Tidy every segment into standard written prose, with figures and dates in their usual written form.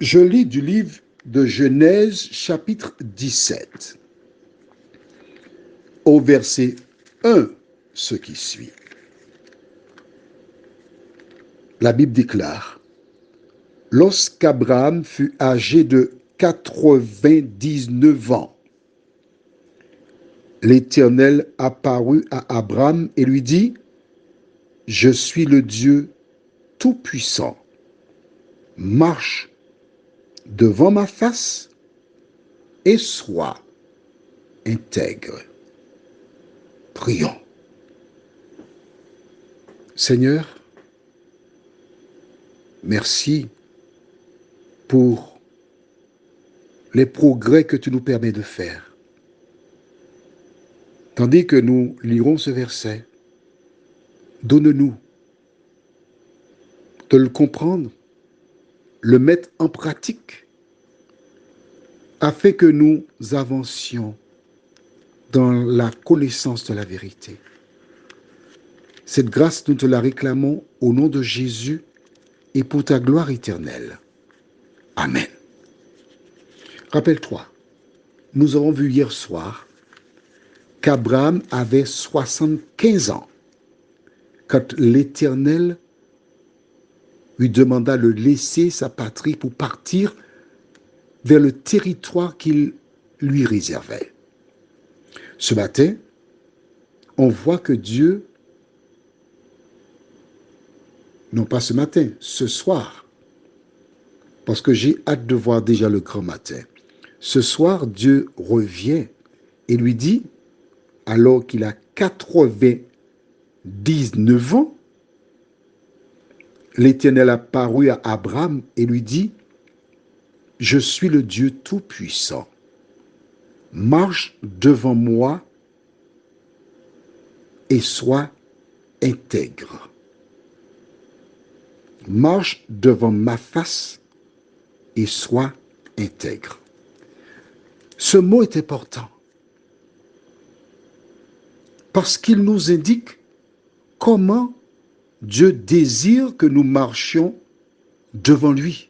Je lis du livre de Genèse, chapitre 17, au verset 1, ce qui suit. La Bible déclare: lorsqu'Abraham fut âgé de 99 ans, l'Éternel apparut à Abraham et lui dit: je suis le Dieu Tout-Puissant. Marche devant ma face et sois intègre. Prions. Seigneur, merci pour les progrès que tu nous permets de faire. Tandis que nous lirons ce verset, donne-nous de le comprendre, le mettre en pratique, afin que nous avancions dans la connaissance de la vérité. Cette grâce, nous te la réclamons au nom de Jésus et pour ta gloire éternelle. Amen. Rappelle-toi, nous avons vu hier soir qu'Abraham avait 75 ans quand l'Éternel lui demanda de laisser sa patrie pour partir vers le territoire qu'il lui réservait. Ce matin, on voit que Dieu, non pas ce matin, ce soir, parce que j'ai hâte de voir déjà le grand matin. Ce soir, Dieu revient et lui dit, alors qu'il a 99 ans, l'Éternel apparut à Abraham et lui dit: je suis le Dieu Tout-Puissant. Marche devant moi et sois intègre. Marche devant ma face et sois intègre. Ce mot est important parce qu'il nous indique comment Dieu désire que nous marchions devant lui.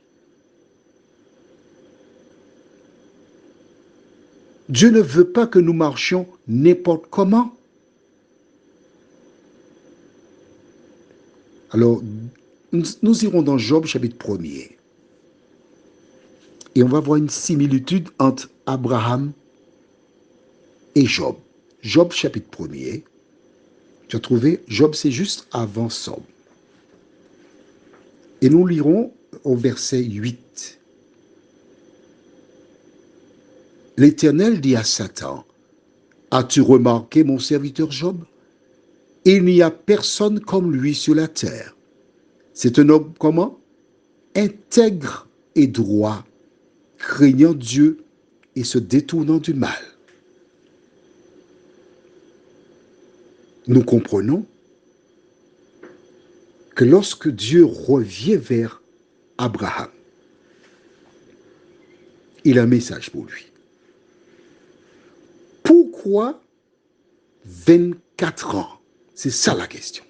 Dieu ne veut pas que nous marchions n'importe comment. Alors, nous irons dans Job chapitre 1er. Et on va voir une similitude entre Abraham et Job. Job chapitre 1er. Tu as trouvé? Job, c'est juste avant Somme. Et nous lirons au verset 8. L'Éternel dit à Satan: as-tu remarqué mon serviteur Job? Il n'y a personne comme lui sur la terre. C'est un homme comment? Intègre et droit, craignant Dieu et se détournant du mal. Nous comprenons que lorsque Dieu revient vers Abraham, il a un message pour lui. Pourquoi 24 ans? C'est ça la question.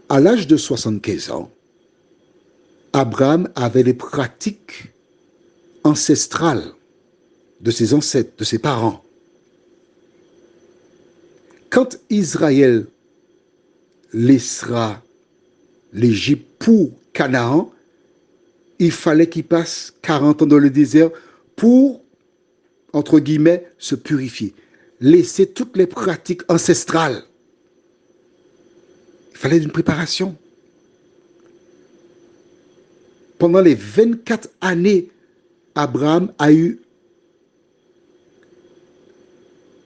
À l'âge de 75 ans, Abraham avait les pratiques ancestrales de ses ancêtres, de ses parents. Quand Israël laissera l'Égypte pour Canaan, il fallait qu'il passe 40 ans dans le désert pour, entre guillemets, se purifier. Laisser toutes les pratiques ancestrales. Il fallait une préparation. Pendant les 24 années, Abraham a eu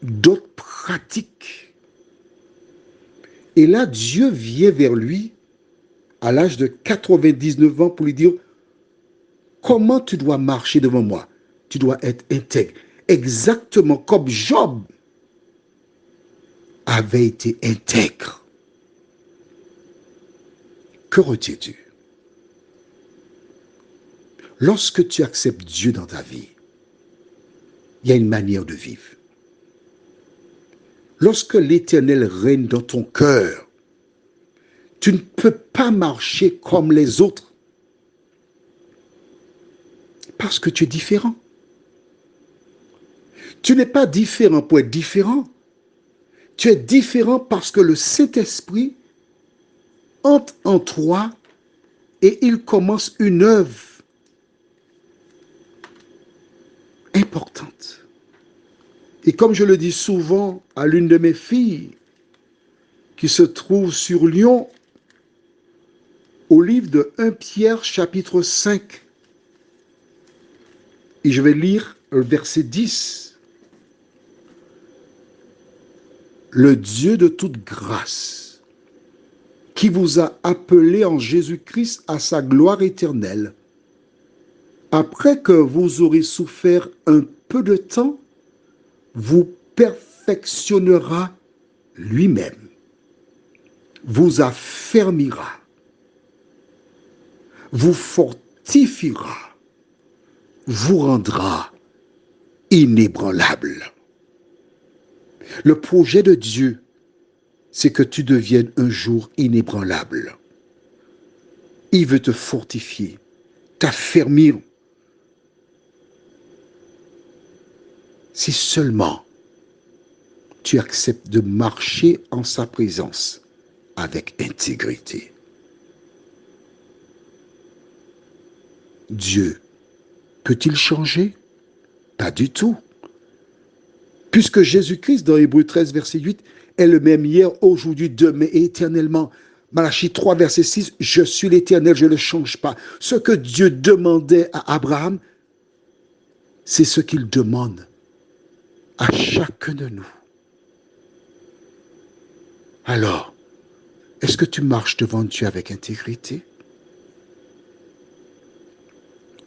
d'autres pratiques. Et là, Dieu vient vers lui à l'âge de 99 ans pour lui dire: comment tu dois marcher devant moi? Tu dois être intègre. Exactement comme Job avait été intègre. Que retiens-tu? Lorsque tu acceptes Dieu dans ta vie, il y a une manière de vivre. Lorsque l'Éternel règne dans ton cœur, Tu ne peux pas marcher comme les autres parce que tu es différent. Tu n'es pas différent pour être différent. Tu es différent parce que le Saint-Esprit entre en toi et il commence une œuvre importante. Et comme je le dis souvent à l'une de mes filles qui se trouve sur Lyon, au livre de 1 Pierre chapitre 5, et je vais lire le verset 10. Le Dieu de toute grâce, qui vous a appelé en Jésus-Christ à sa gloire éternelle, après que vous aurez souffert un peu de temps, vous perfectionnera lui-même, vous affermira, vous fortifiera, vous rendra inébranlable. Le projet de Dieu, c'est que tu deviennes un jour inébranlable. Il veut te fortifier, t'affermir. Si seulement tu acceptes de marcher en sa présence avec intégrité. Dieu peut-il changer? Pas du tout. Puisque Jésus-Christ, dans Hébreux 13, verset 8, est le même hier, aujourd'hui, demain et éternellement. Malachie 3, verset 6, je suis l'Éternel, je ne change pas. Ce que Dieu demandait à Abraham, c'est ce qu'il demande à chacun de nous. Alors, est-ce que tu marches devant Dieu avec intégrité?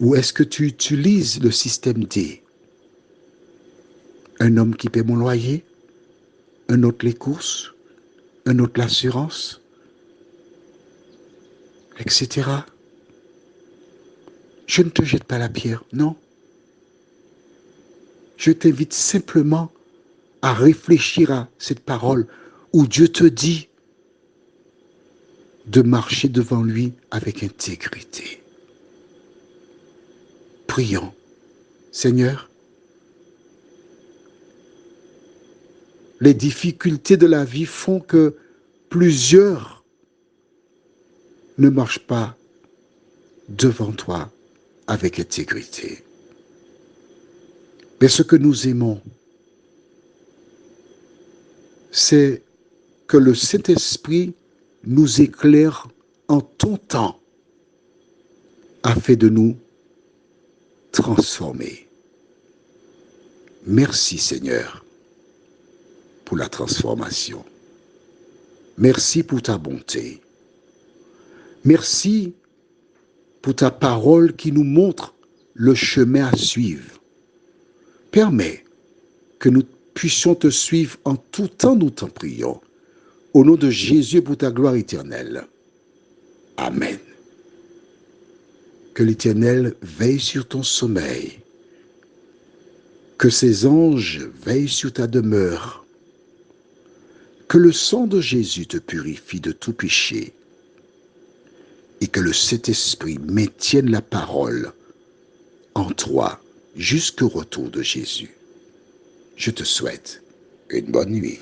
Ou est-ce que tu utilises le système D? Un homme qui paie mon loyer, un autre les courses, un autre l'assurance, etc. Je ne te jette pas la pierre, non. Je t'invite simplement à réfléchir à cette parole où Dieu te dit de marcher devant lui avec intégrité. Prions. Seigneur, les difficultés de la vie font que plusieurs ne marchent pas devant toi avec intégrité. Mais ce que nous aimons, c'est que le Saint-Esprit nous éclaire en tout temps afin de nous transformer. Merci Seigneur pour la transformation. Merci pour ta bonté. Merci pour ta parole qui nous montre le chemin à suivre. Permets que nous puissions te suivre en tout temps, nous t'en prions. Au nom de Jésus pour ta gloire éternelle. Amen. Que l'Éternel veille sur ton sommeil. Que ses anges veillent sur ta demeure. Que le sang de Jésus te purifie de tout péché. Et que le Saint-Esprit maintienne la parole en toi jusqu'au retour de Jésus. Je te souhaite une bonne nuit.